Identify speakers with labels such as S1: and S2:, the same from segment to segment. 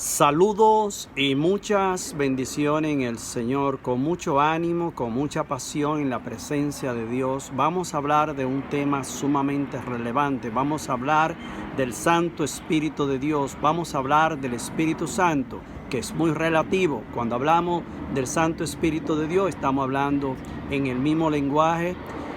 S1: Saludos y muchas bendiciones en el Señor, con mucho ánimo, con mucha pasión en la presencia de Dios. Vamos a hablar de un tema sumamente relevante. Vamos a hablar del Santo Espíritu de Dios. Vamos a hablar del Espíritu Santo, que es muy relativo. Cuando hablamos del Santo Espíritu de Dios, estamos hablando en el mismo lenguaje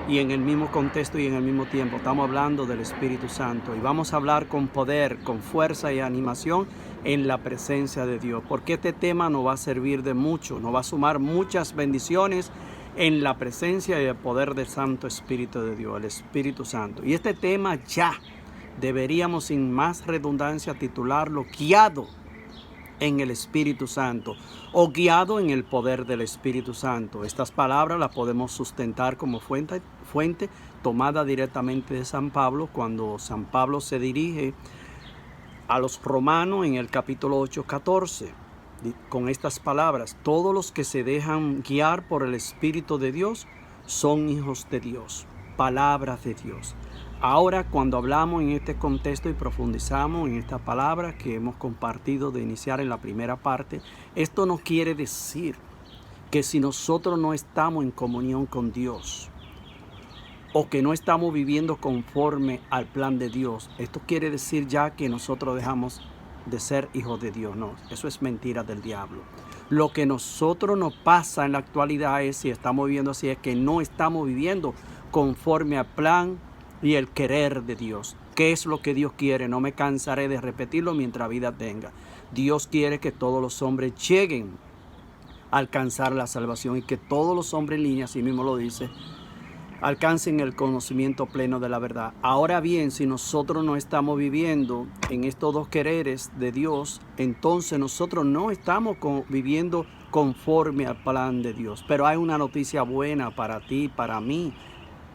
S1: y en el mismo contexto y en el mismo tiempo. Estamos hablando del Espíritu Santo y vamos a hablar con poder, con fuerza y animación en la presencia de Dios, porque este tema nos va a servir de mucho, nos va a sumar muchas bendiciones en la presencia y el poder del Santo Espíritu de Dios, el Espíritu Santo. Y este tema ya deberíamos, sin más redundancia, titularlo guiado en el Espíritu Santo o guiado en el poder del Espíritu Santo. Estas palabras las podemos sustentar como fuente tomada directamente de San Pablo, cuando San Pablo se dirige a los romanos en el capítulo 8:14, con estas palabras: todos los que se dejan guiar por el Espíritu de Dios son hijos de Dios, palabras de Dios. Ahora, cuando hablamos en este contexto y profundizamos en esta palabra que hemos compartido de iniciar en la primera parte, esto no quiere decir que si nosotros no estamos en comunión con Dios o que no estamos viviendo conforme al plan de Dios, esto quiere decir ya que nosotros dejamos de ser hijos de Dios. No, eso es mentira del diablo. Lo que nosotros nos pasa en la actualidad es, si estamos viviendo así, es que no estamos viviendo conforme al plan y el querer de Dios. ¿Qué es lo que Dios quiere? No me cansaré de repetirlo mientras vida tenga. Dios quiere que todos los hombres lleguen a alcanzar la salvación y que todos los hombres en línea, así mismo lo dice, alcancen el conocimiento pleno de la verdad. Ahora bien, si nosotros no estamos viviendo en estos dos quereres de Dios, entonces nosotros no estamos viviendo conforme al plan de Dios. Pero hay una noticia buena para ti, para mí,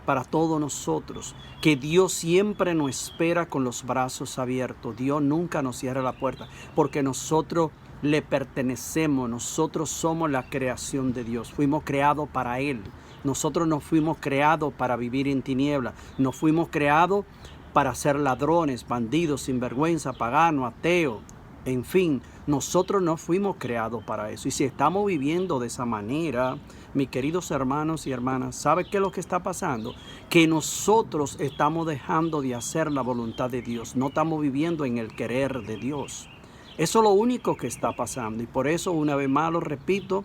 S1: para todos nosotros, que Dios siempre nos espera con los brazos abiertos. Dios nunca nos cierra la puerta, porque nosotros le pertenecemos, nosotros somos la creación de Dios, fuimos creados para Él. Nosotros no fuimos creados para vivir en tinieblas, no fuimos creados para ser ladrones, bandidos, sinvergüenza, paganos, ateos. En fin, nosotros no fuimos creados para eso. Y si estamos viviendo de esa manera, mis queridos hermanos y hermanas, ¿sabe qué es lo que está pasando? Que nosotros estamos dejando de hacer la voluntad de Dios, no estamos viviendo en el querer de Dios. Eso es lo único que está pasando. Y por eso, una vez más lo repito,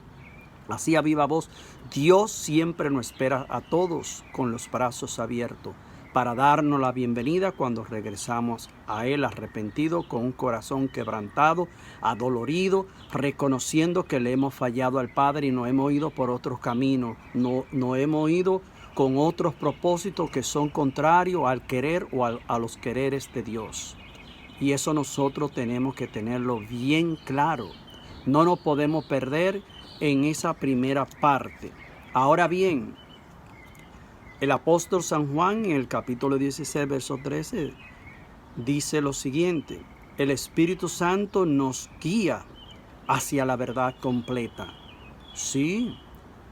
S1: así a viva voz, Dios siempre nos espera a todos con los brazos abiertos para darnos la bienvenida cuando regresamos a Él arrepentido, con un corazón quebrantado, adolorido, reconociendo que le hemos fallado al Padre y nos hemos ido por otros caminos, no hemos ido con otros propósitos que son contrarios al querer o a los quereres de Dios. Y eso nosotros tenemos que tenerlo bien claro. No nos podemos perder en esa primera parte. Ahora bien, el apóstol San Juan en el capítulo 16, verso 13, dice lo siguiente: el Espíritu Santo nos guía hacia la verdad completa. Sí,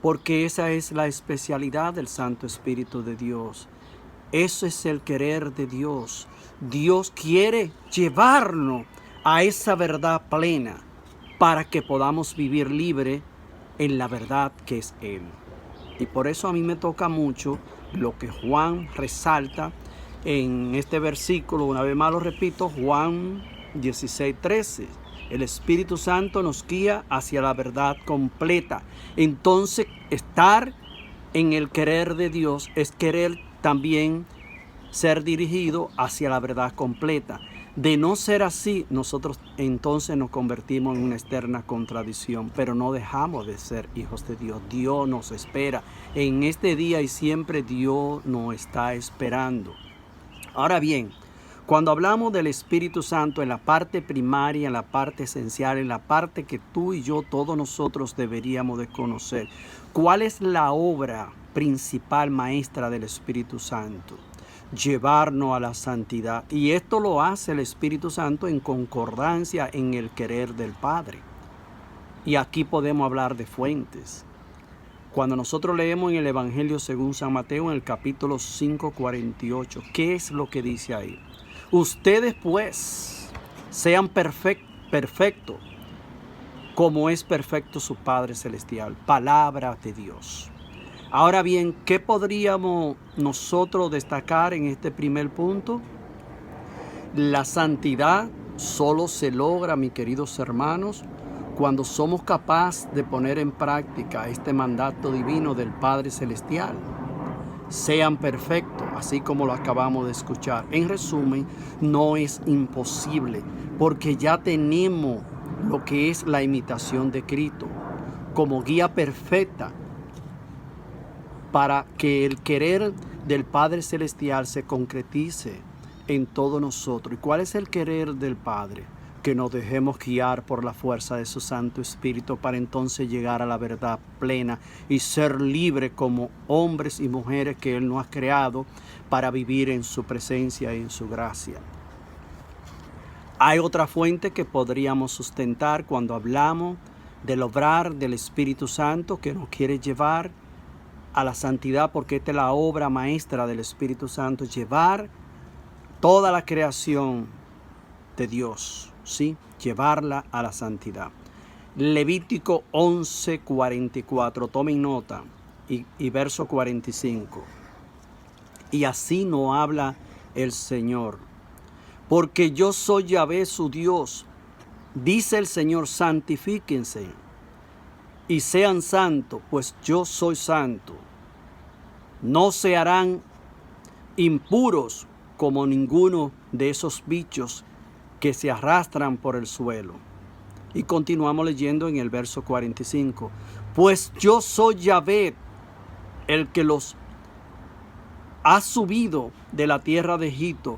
S1: porque esa es la especialidad del Santo Espíritu de Dios. Eso es el querer de Dios. Dios quiere llevarnos a esa verdad plena para que podamos vivir libre en la verdad que es Él. Y por eso a mí me toca mucho lo que Juan resalta en este versículo. Una vez más lo repito, Juan 16:13. El Espíritu Santo nos guía hacia la verdad completa. Entonces, estar en el querer de Dios es querer también ser dirigido hacia la verdad completa. De no ser así, nosotros entonces nos convertimos en una externa contradicción, pero no dejamos de ser hijos de Dios. Dios nos espera. En este día y siempre Dios nos está esperando. Ahora bien, cuando hablamos del Espíritu Santo en la parte primaria, en la parte esencial, en la parte que tú y yo, todos nosotros deberíamos de conocer, ¿cuál es la obra principal maestra del Espíritu Santo? Llevarnos a la santidad. Y esto lo hace el Espíritu Santo en concordancia en el querer del Padre. Y aquí podemos hablar de fuentes. Cuando nosotros leemos en el Evangelio según San Mateo, en el capítulo 5:48, ¿qué es lo que dice ahí? Ustedes pues sean perfectos perfecto, como es perfecto su Padre Celestial. Palabra de Dios. Ahora bien, ¿qué podríamos nosotros destacar en este primer punto? La santidad solo se logra, mis queridos hermanos, cuando somos capaces de poner en práctica este mandato divino del Padre Celestial. Sean perfectos, así como lo acabamos de escuchar. En resumen, no es imposible, porque ya tenemos lo que es la imitación de Cristo como guía perfecta para que el querer del Padre Celestial se concretice en todos nosotros. ¿Y cuál es el querer del Padre? Que nos dejemos guiar por la fuerza de su Santo Espíritu para entonces llegar a la verdad plena y ser libres como hombres y mujeres que Él nos ha creado para vivir en su presencia y en su gracia. Hay otra fuente que podríamos sustentar cuando hablamos del obrar del Espíritu Santo que nos quiere llevar a la santidad, porque esta es la obra maestra del Espíritu Santo, llevar toda la creación de Dios, ¿sí? Llevarla a la santidad. Levítico 11:44, tomen nota, y verso 45. Y así nos habla el Señor. Porque yo soy Yahvé su Dios, dice el Señor, santifíquense y sean santos, pues yo soy santo. No se harán impuros como ninguno de esos bichos que se arrastran por el suelo. Y continuamos leyendo en el verso 45. Pues yo soy Yahvé, el que los ha subido de la tierra de Egipto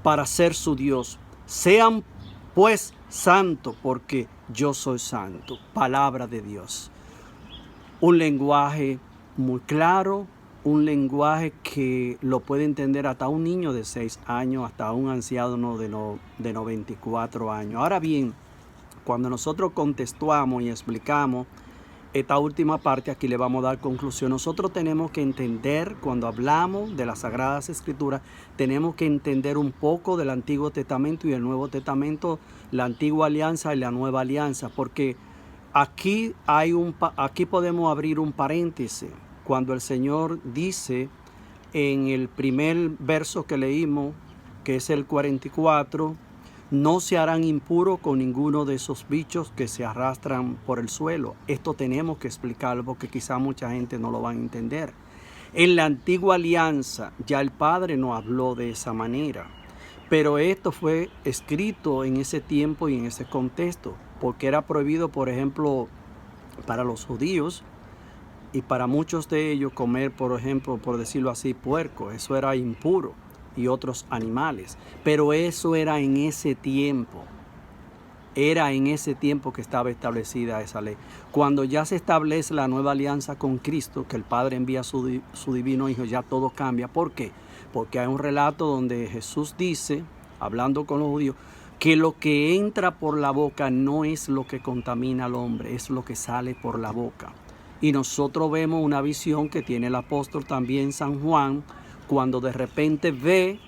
S1: para ser su Dios. Sean pues santos, porque yo soy santo. Palabra de Dios. Un lenguaje muy claro, un lenguaje que lo puede entender hasta un niño de 6 años, hasta un anciano de 94 años. Ahora bien, cuando nosotros contextuamos y explicamos esta última parte, aquí le vamos a dar conclusión. Nosotros tenemos que entender, cuando hablamos de las Sagradas Escrituras, tenemos que entender un poco del Antiguo Testamento y el Nuevo Testamento, la Antigua Alianza y la Nueva Alianza, porque aquí podemos abrir un paréntesis. Cuando el Señor dice en el primer verso que leímos, que es el 44, no se harán impuros con ninguno de esos bichos que se arrastran por el suelo. Esto tenemos que explicarlo porque quizá mucha gente no lo va a entender. En la Antigua Alianza ya el Padre no habló de esa manera, pero esto fue escrito en ese tiempo y en ese contexto, porque era prohibido, por ejemplo, para los judíos y para muchos de ellos comer, por ejemplo, por decirlo así, puerco. Eso era impuro, y otros animales. Pero eso era en ese tiempo. Era en ese tiempo que estaba establecida esa ley. Cuando ya se establece la nueva alianza con Cristo, que el Padre envía su divino Hijo, ya todo cambia. ¿Por qué? Porque hay un relato donde Jesús dice, hablando con los judíos, que lo que entra por la boca no es lo que contamina al hombre, es lo que sale por la boca. Y nosotros vemos una visión que tiene el apóstol también San Juan, cuando de repente ve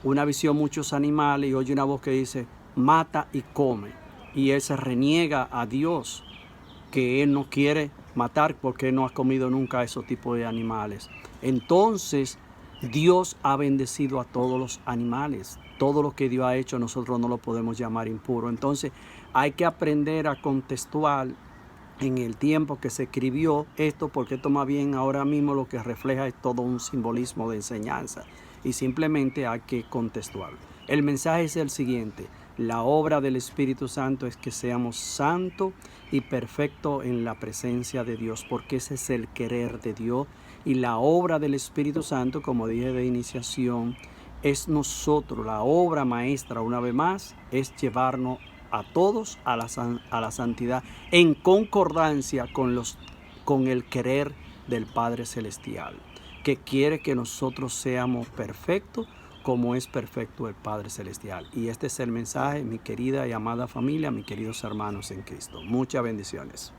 S1: una visión muchos animales y oye una voz que dice, mata y come. Y él se reniega a Dios, que él no quiere matar porque él no ha comido nunca esos tipos de animales. Entonces, Dios ha bendecido a todos los animales. Todo lo que Dios ha hecho nosotros no lo podemos llamar impuro. Entonces, hay que aprender a contextuar en el tiempo que se escribió esto, porque esto más bien ahora mismo lo que refleja es todo un simbolismo de enseñanza y simplemente hay que contextuar. El mensaje es el siguiente: la obra del Espíritu Santo es que seamos santos y perfectos en la presencia de Dios, porque ese es el querer de Dios, y la obra del Espíritu Santo, como dije de iniciación, es nosotros, la obra maestra, una vez más, es llevarnos a todos a la santidad en concordancia con el querer del Padre Celestial, que quiere que nosotros seamos perfectos como es perfecto el Padre Celestial. Y este es el mensaje, mi querida y amada familia, mis queridos hermanos en Cristo. Muchas bendiciones.